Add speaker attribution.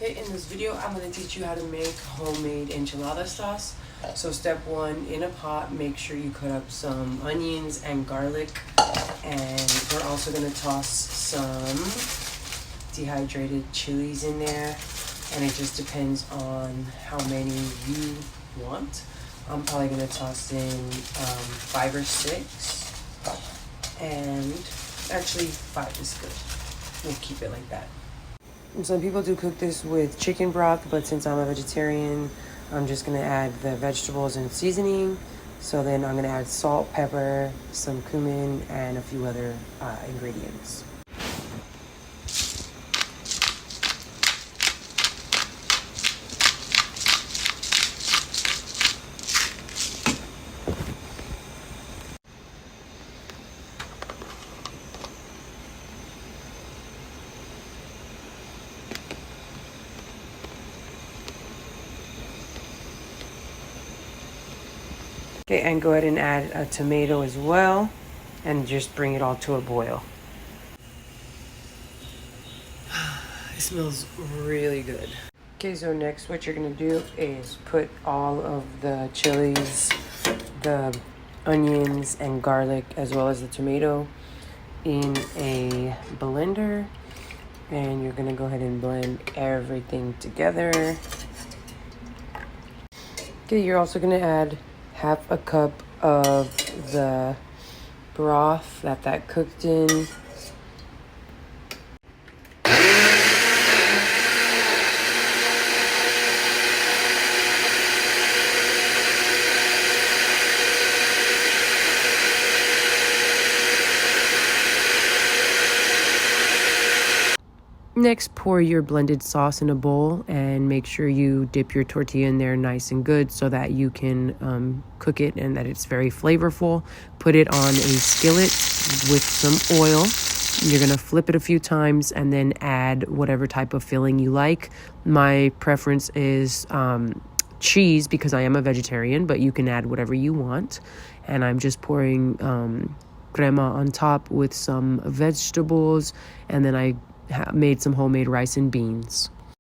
Speaker 1: Okay, in this video, I'm going to teach you how to make homemade enchilada sauce. So step one, in a pot, make sure you cut up some onions and garlic. And we're also going to toss some dehydrated chilies in there. And it just depends on how many you want. I'm probably going to toss in 5 or 6. And actually 5 is good. We'll keep it like that. Some people do cook this with chicken broth, but since I'm a vegetarian, I'm just going to add the vegetables and seasoning. So then I'm going to add salt, pepper, some cumin, and a few other ingredients. Okay, and go ahead and add a tomato as well, and just bring it all to a boil. It smells really good. Okay, so next what you're gonna do is put all of the chilies, the onions and garlic, as well as the tomato in a blender, and you're gonna go ahead and blend everything together. Okay, you're also gonna add half a cup of the broth that cooked in. Next, pour your blended sauce in a bowl and make sure you dip your tortilla in there nice and good so that you can cook it and that it's very flavorful. Put it on a skillet with some oil. You're going to flip it a few times and then add whatever type of filling you like. My preference is cheese because I am a vegetarian, but you can add whatever you want. And I'm just pouring crema on top with some vegetables, and then I made some homemade rice and beans.